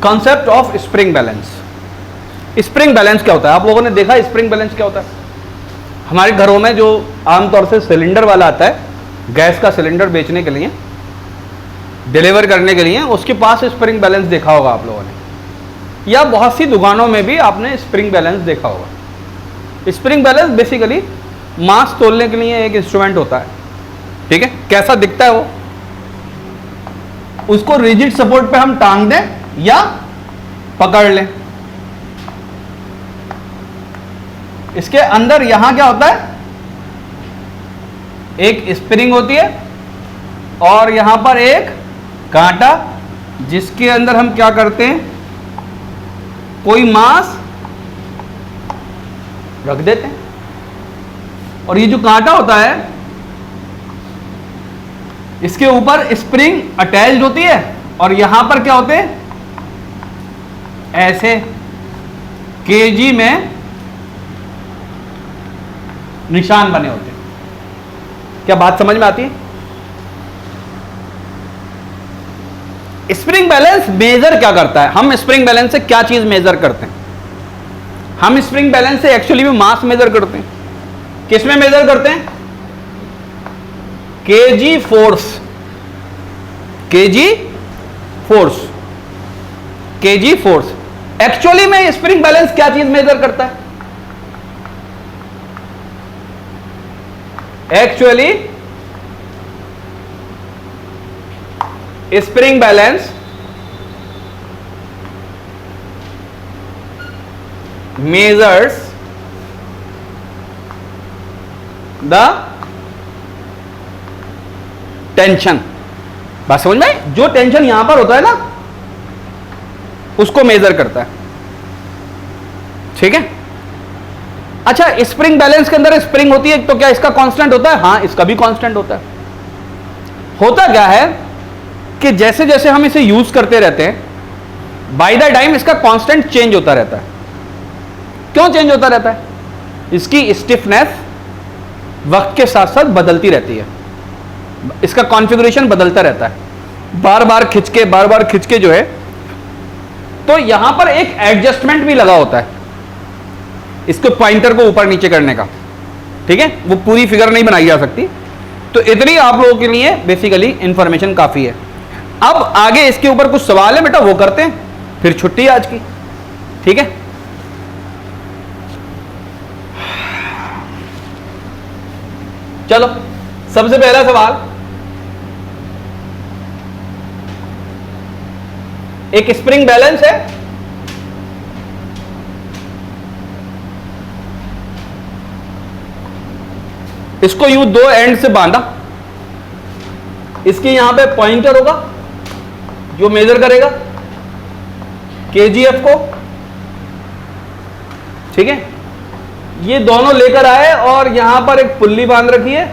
Concept of spring balance. Spring balance क्या होता है? आप लोगों ने देखा स्प्रिंग बैलेंस क्या होता है? हमारे घरों में जो आमतौर से सिलेंडर वाला आता है, गैस का सिलेंडर बेचने के लिए, डिलीवर करने के लिए, उसके पास स्प्रिंग बैलेंस देखा होगा आप लोगों ने, या बहुत सी दुकानों में भी आपने स्प्रिंग बैलेंस देखा होगा। स्प्रिंग बैलेंस बेसिकली मास तोलने के लिए एक इंस्ट्रूमेंट होता है, ठीक है? कैसा दिखता है वो? उसको रिजिड सपोर्ट पे हम टांग दें या पकड़ लें। इसके अंदर यहां क्या होता है? एक स्प्रिंग होती है और यहां पर एक कांटा, जिसके अंदर हम क्या करते हैं, कोई मास रख देते हैं, और ये जो कांटा होता है इसके ऊपर स्प्रिंग अटैच्ड होती है, और यहां पर क्या होते हैं, ऐसे केजी में निशान बने होते हैं। क्या बात समझ में आती है? स्प्रिंग बैलेंस मेजर क्या करता है? हम स्प्रिंग बैलेंस से क्या चीज मेजर करते हैं? हम स्प्रिंग बैलेंस से एक्चुअली में मास मेजर करते हैं। किसमें मेजर करते हैं? KG force. KG force, KG force. Actually में स्प्रिंग बैलेंस क्या चीज मेजर करता है? Actually spring balance measures the tension. बात समझ में आई? जो टेंशन यहां पर होता है ना, उसको मेजर करता है, ठीक है? अच्छा, स्प्रिंग बैलेंस के अंदर स्प्रिंग होती है, तो क्या इसका कांस्टेंट होता है? हां, इसका भी कांस्टेंट होता है। होता क्या है कि जैसे जैसे हम इसे यूज करते रहते हैं, बाय द टाइम इसका कांस्टेंट चेंज होता रहता है। क्यों चेंज होता रहता है? इसकी स्टिफनेस वक्त के साथ साथ बदलती रहती है, इसका कॉन्फ़िगरेशन बदलता रहता है, बार बार खिंच के जो है, तो यहां पर एक एडजस्टमेंट भी लगा होता है इसको पॉइंटर को ऊपर नीचे करने का, ठीक है? वो पूरी फिगर नहीं बनाई जा सकती, तो इतनी आप लोगों के लिए बेसिकली इंफॉर्मेशन काफी है। अब आगे इसके ऊपर कुछ सवाल है बेटा, वो करते हैं, फिर छुट्टी आज की, ठीक है? चलो, सबसे पहला सवाल, एक स्प्रिंग बैलेंस है, इसको यूं दो एंड से बांधा, इसके यहां पे पॉइंटर होगा जो मेजर करेगा केजीएफ को, ठीक है? ये दोनों लेकर आए और यहां पर एक पुल्ली बांध रखी है,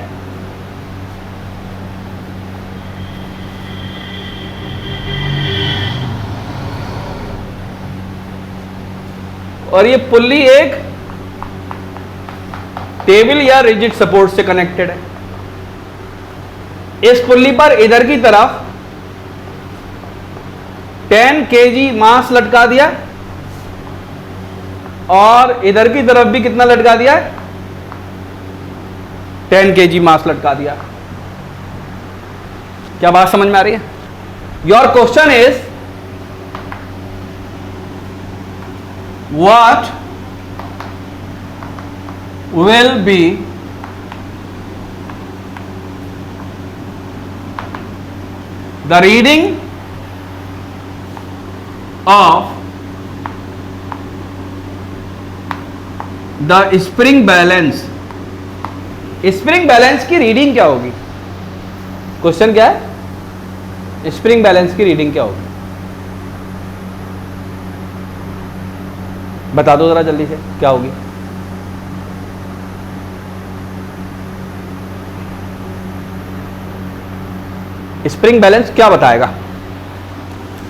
और ये पुल्ली एक टेबल या रिजिड सपोर्ट से कनेक्टेड है। इस पुल्ली पर इधर की तरफ 10 केजी मास लटका दिया, और इधर की तरफ भी कितना लटका दिया है? 10 केजी मास लटका दिया। क्या बात समझ में आ रही है? Your question is what will be the reading of the spring balance? Spring balance की रीडिंग क्या होगी? क्वेश्चन क्या है? स्प्रिंग बैलेंस की रीडिंग क्या होगी? बता दो जरा जल्दी से, क्या होगी? स्प्रिंग बैलेंस क्या बताएगा?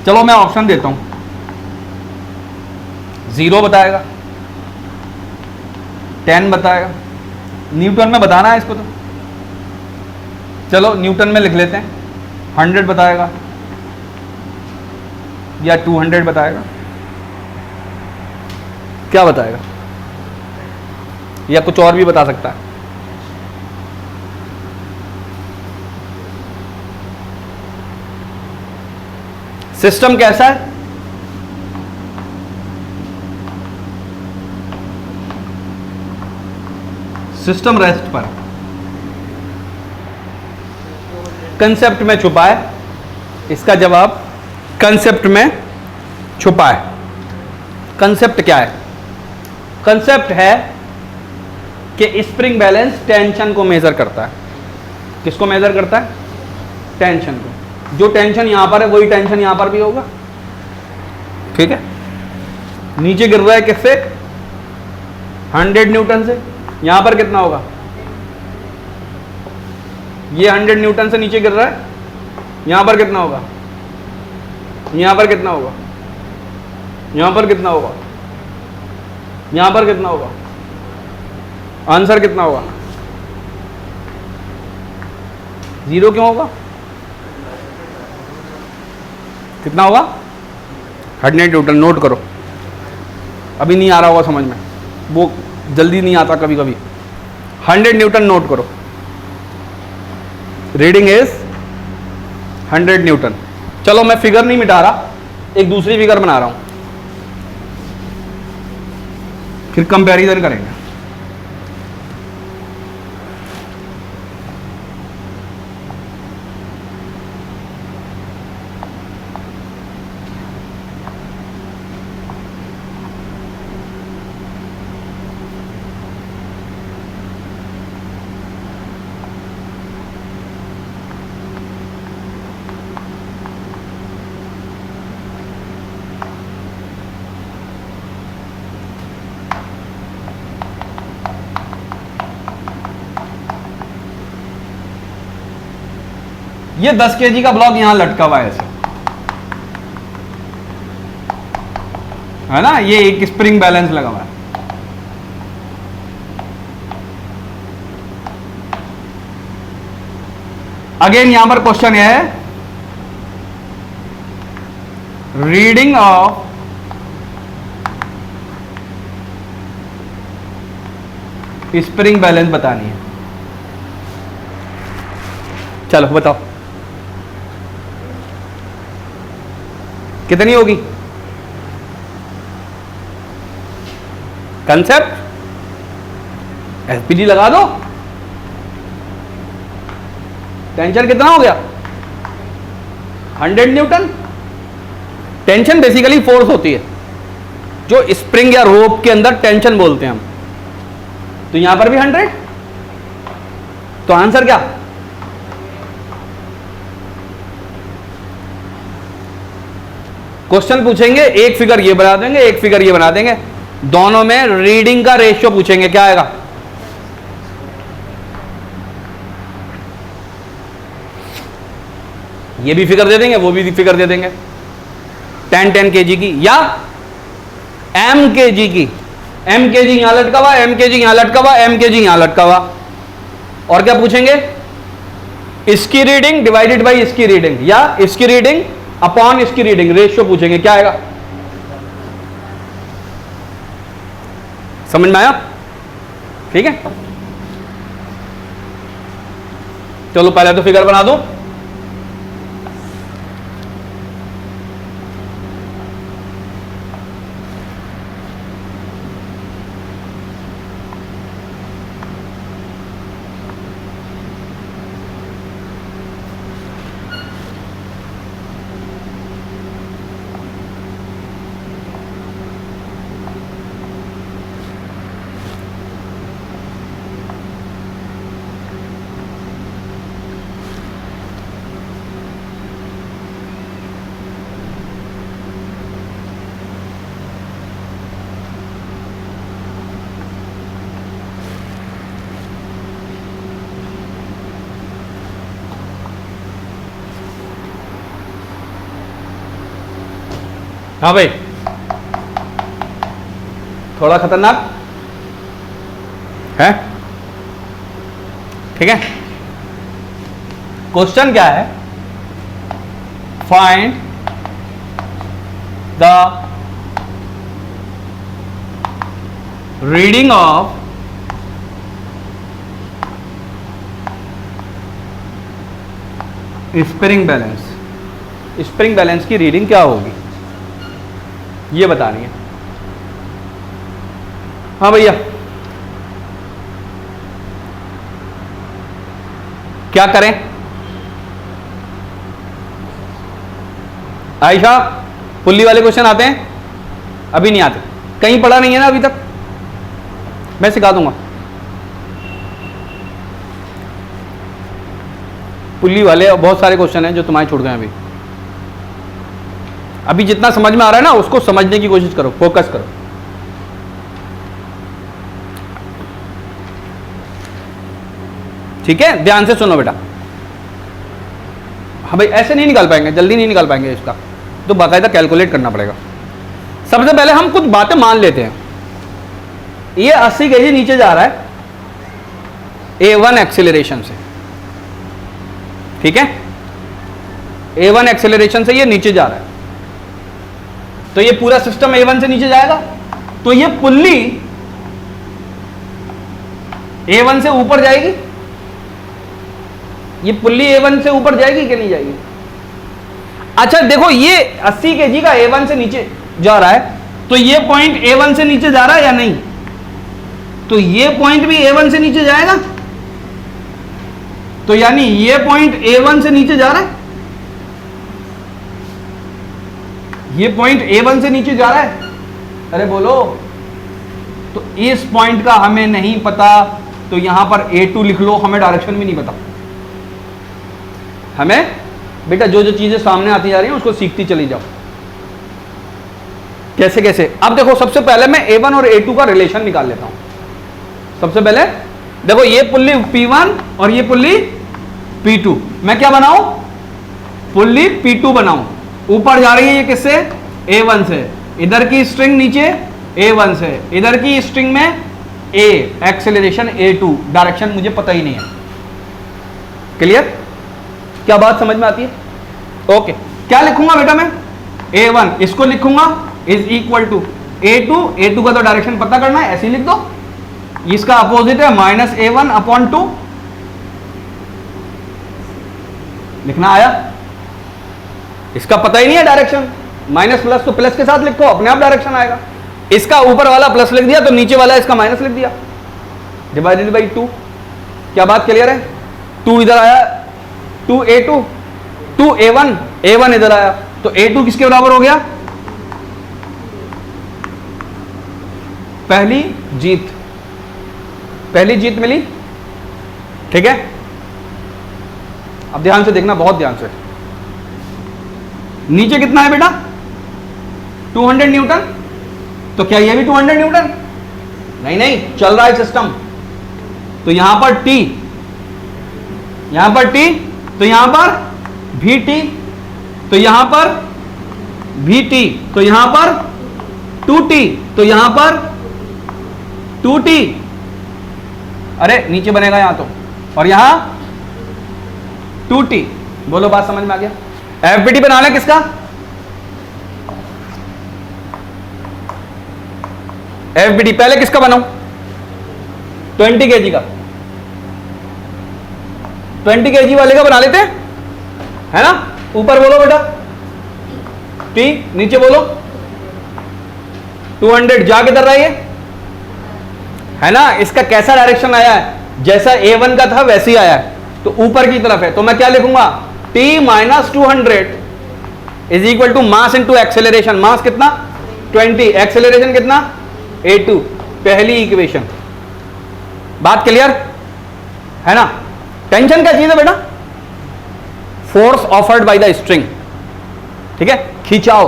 चलो मैं ऑप्शन देता हूं। 0 बताएगा, 10 बताएगा, न्यूटन में बताना है इसको, तो चलो न्यूटन में लिख लेते हैं। 100 बताएगा, या 200 बताएगा? क्या बताएगा? या कुछ और भी बता सकता है? सिस्टम कैसा है? सिस्टम रेस्ट पर, कंसेप्ट में छुपा है। इसका जवाब कंसेप्ट में छुपा है। कंसेप्ट क्या है? कंसेप्ट है कि स्प्रिंग बैलेंस टेंशन को मेजर करता है। किसको मेजर करता है? टेंशन को। जो टेंशन यहां पर है वही टेंशन यहां पर भी होगा। ठीक है, नीचे गिर रहा है किससे? 100 न्यूटन से। यहां पर कितना होगा? ये 100 न्यूटन से नीचे गिर रहा है, यहां पर कितना होगा? यहां पर कितना होगा? यहां पर कितना होगा? यहां पर कितना होगा? आंसर कितना होगा? 0 क्यों होगा? कितना होगा? 100 न्यूटन। नोट करो, अभी नहीं आ रहा होगा समझ में, वो जल्दी नहीं आता कभी कभी। 100 न्यूटन नोट करो। Reading is 100 Newton. चलो मैं फिगर नहीं मिटा रहा, एक दूसरी फिगर बना रहा हूं, फिर कंपैरिजन करेंगे। ये 10 kg का ब्लॉक यहां लटका हुआ है ऐसे, है ना? ये एक स्प्रिंग बैलेंस लगा हुआ है। अगेन यहां पर क्वेश्चन है रीडिंग ऑफ स्प्रिंग बैलेंस बतानी है। चलो बताओ कितनी होगी? कंसेप्ट एसपीजी लगा दो। टेंशन कितना हो गया? 100 न्यूटन। टेंशन बेसिकली फोर्स होती है जो स्प्रिंग या रोप के अंदर टेंशन बोलते हैं हम। तो यहां पर भी 100। तो आंसर क्या? क्वेश्चन पूछेंगे, एक फिगर ये बना देंगे, एक फिगर ये बना देंगे, दोनों में रीडिंग का रेशियो पूछेंगे, क्या आएगा? ये भी फिगर दे देंगे, वो भी फिगर दे देंगे, 10 kg की या m kg की। m kg यहां लटका हुआ, m kg यहां लटका हुआ, m kg यहां लटका हुआ। और क्या पूछेंगे? इसकी रीडिंग डिवाइडेड बाय इसकी रीडिंग या इसकी रीडिंग अपॉन इसकी रीडिंग, रेशियो पूछेंगे, क्या आएगा? समझ में आया? ठीक है, चलो पहले तो फिगर बना दो। हाँ भाई, थोड़ा खतरनाक है, ठीक है। क्वेश्चन क्या है? Find the reading of spring balance, spring balance की रीडिंग क्या होगी ये बतानी है। हाँ भैया, क्या करें? आयशा, पुल्ली वाले क्वेश्चन आते हैं? अभी नहीं आते, कहीं पढ़ा नहीं है ना अभी तक, मैं सिखा दूंगा। पुल्ली वाले बहुत सारे क्वेश्चन हैं जो तुम्हारे छूट गए अभी। अभी जितना समझ में आ रहा है ना उसको समझने की कोशिश करो, फोकस करो। ठीक है, ध्यान से सुनो बेटा। हाँ भाई, ऐसे नहीं निकाल पाएंगे, जल्दी नहीं निकाल पाएंगे, इसका तो बाकायदा कैलकुलेट करना पड़ेगा। सबसे पहले हम कुछ बातें मान लेते हैं। ये 80 kg नीचे जा रहा है A1 एक्सेलरेशन से, ठीक है, A1 एक्सेलरेशन से ये नीचे जा रहा है, तो ये पूरा सिस्टम A1 से नीचे जाएगा, तो ये पुल्ली A1 से ऊपर जाएगी। ये पुल्ली A1 से ऊपर जाएगी कि नहीं जाएगी? अच्छा देखो, ये 80 kg का A1 से नीचे जा रहा है, तो ये पॉइंट A1 से नीचे जा रहा है या नहीं? तो ये पॉइंट भी A1 से नीचे जाएगा, तो यानी ये पॉइंट A1 से नीचे जा रहा है, ये पॉइंट A1 से नीचे जा रहा है। अरे बोलो, तो इस पॉइंट का हमें नहीं पता, तो यहां पर A2 लिख लो, हमें डायरेक्शन भी नहीं पता। हमें बेटा जो जो चीजें सामने आती जा रही हैं उसको सीखती चली जाओ, कैसे कैसे। अब देखो, सबसे पहले मैं A1 और A2 का रिलेशन निकाल लेता हूं। सबसे पहले देखो, ये पुल्ली P1 और ये पुल्ली P2, मैं क्या बनाऊं? पुल्ली P2 बनाऊं। ऊपर जा रही है ये किससे? A1 से। इधर की स्ट्रिंग नीचे A1 से, इधर की स्ट्रिंग में A, एक्सेलरेशन A2, डायरेक्शन मुझे पता ही नहीं है। क्लियर? क्या बात समझ में आती है? ओके, क्या लिखूंगा बेटा मैं? A1 इसको लिखूंगा is equal to A2, A2 का तो डायरेक्शन पता करना है, ऐसे ही लिख दो। इसका अपोजिट है -A1 अपॉन 2, लिखना आया? इसका पता ही नहीं है डायरेक्शन, माइनस प्लस तो प्लस के साथ लिखो, अपने आप डायरेक्शन आएगा। इसका ऊपर वाला प्लस लिख दिया तो नीचे वाला इसका माइनस लिख दिया, डिवाइडेड बाई 2। क्या बात क्लियर है? 2 इधर आया, 2A2, 2A1, A1 इधर आया, तो A2 किसके बराबर हो गया? पहली जीत, पहली जीत मिली। ठीक है, अब ध्यान से देखना, बहुत ध्यान से। नीचे कितना है बेटा? 200 न्यूटन, तो क्या ये भी 200 न्यूटन? नहीं नहीं, चल रहा है सिस्टम। तो यहां पर T, यहां पर T, तो यहां पर VT, तो यहां पर VT, तो यहां पर 2T, तो यहां पर 2T। अरे नीचे बनेगा यहां तो, और यहां 2T। बोलो, बात समझ में आ गया? FBD बनाना है किसका? FBD पहले किसका बनाऊं? 20 kg का। 20 kg वाले का बना लेते हैं, है ना? ऊपर बोलो बेटा T, नीचे बोलो 200। जा किधर रहा है ना? इसका कैसा डायरेक्शन आया है? जैसा A1 का था वैसे ही आया है, तो ऊपर की तरफ है। तो मैं क्या लिखूंगा? T minus 200 is equal to mass into acceleration. Mass कितना? 20, एक्सेलरेशन कितना? A2। पहली इक्वेशन। बात क्लियर है ना? टेंशन क्या चीज है बेटा? Force offered by the string. ठीक है, खिंचाव।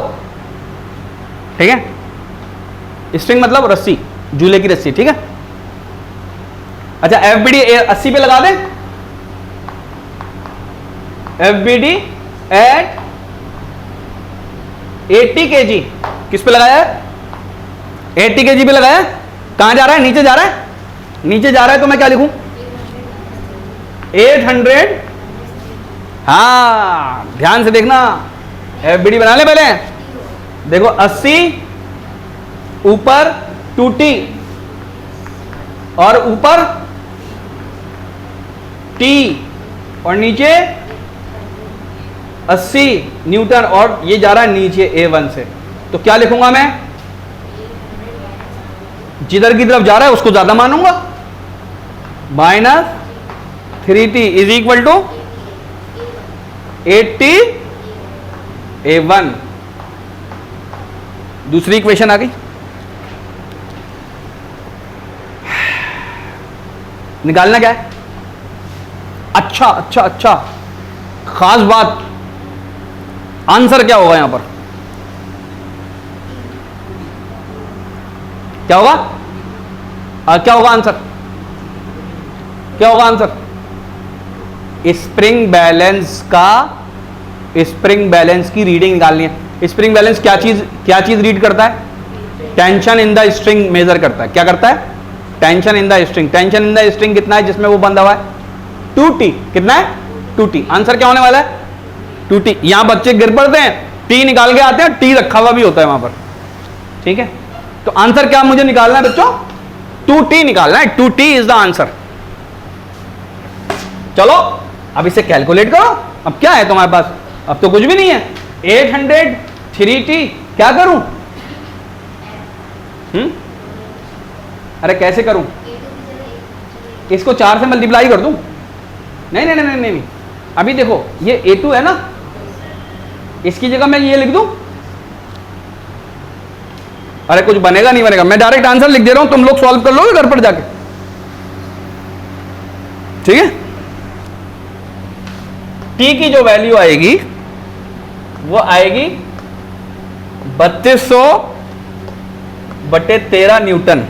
ठीक है, स्ट्रिंग मतलब रस्सी, झूले की रस्सी। ठीक है, अच्छा FBD 80 पे लगा दें। FBD एट 80 kg किस पे लगाया है? 80 kg पे लगाया है। कहां जा रहा है? नीचे जा रहा है। नीचे जा रहा है तो मैं क्या लिखूं? 800। हाँ, ध्यान से देखना, FBD बना ले पहले। देखो 80 ऊपर 2t और ऊपर t और नीचे 80 न्यूटन और ये जा रहा है नीचे A1 से, तो क्या लिखूंगा मैं? जिधर की तरफ जा रहा है उसको ज्यादा मानूंगा। -3t is equal to 80 A1। दूसरी इक्वेशन आ गई। निकालना क्या है? अच्छा अच्छा अच्छा, खास बात, आंसर क्या होगा यहां पर? क्या होगा? क्या होगा आंसर? क्या होगा आंसर? स्प्रिंग बैलेंस का, स्प्रिंग बैलेंस की रीडिंग निकालनी है। स्प्रिंग बैलेंस क्या चीज रीड करता है? Tension in the string measure करता है। क्या करता है? Tension in the string. Tension in the string कितना है जिसमें वो बंधा हुआ है? 2t। कितना है? 2t। आंसर क्या होने वाला है? 2t। यहां बच्चे गिर पड़ते हैं, t निकाल के आते हैं, t रखा हुआ भी होता है वहां पर। ठीक है, तो आंसर क्या मुझे निकालना है बच्चों? 2t निकालना है। 2t is the answer. चलो अब इसे कैलकुलेट करो। अब क्या है तुम्हारे पास? अब तो कुछ भी नहीं है। 803t क्या करूं? अरे कैसे करूं? इसको 4 से मल्टीप्लाई कर दूं? नहीं नहीं नहीं नहीं नहीं, अभी देखो ये A2 है ना, इसकी जगह मैं ये लिख दूं? अरे कुछ बनेगा नहीं बनेगा, मैं डायरेक्ट आंसर लिख दे रहा हूं, तुम लोग सॉल्व कर लोगे घर पर जाके। ठीक है, t की जो वैल्यू आएगी वो आएगी 3200 बटे 13 न्यूटन।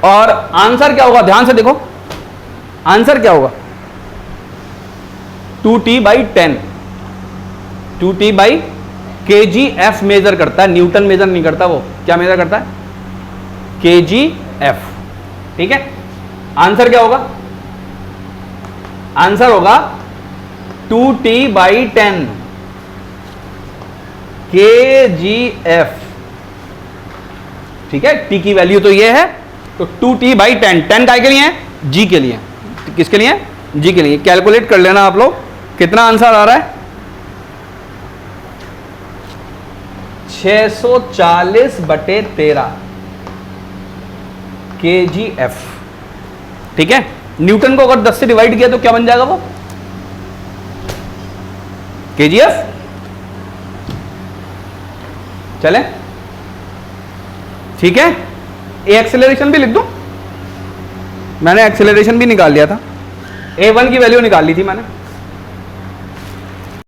और आंसर क्या होगा? ध्यान से देखो, आंसर क्या होगा? 2t/10। 2t/ kgf मेजर करता है, न्यूटन मेजर नहीं करता। वो क्या मेजर करता है? kgf। ठीक है, आंसर क्या होगा? आंसर होगा 2t/10 kgf। ठीक है, t की वैल्यू तो ये है, तो 2t/10। 10 काय के लिए है? g के लिए। किसके लिए? g के लिए। कैलकुलेट कर लेना आप लोग, कितना आंसर आ रहा है? 640 बटे 13 kgf। ठीक है, न्यूटन को अगर 10 से डिवाइड किया तो क्या बन जाएगा वो? kgf। चले, ठीक है, एक्सेलरेशन भी लिख दूं? मैंने एक्सेलरेशन भी निकाल लिया था, A1 की वैल्यू निकाल ली थी मैंने।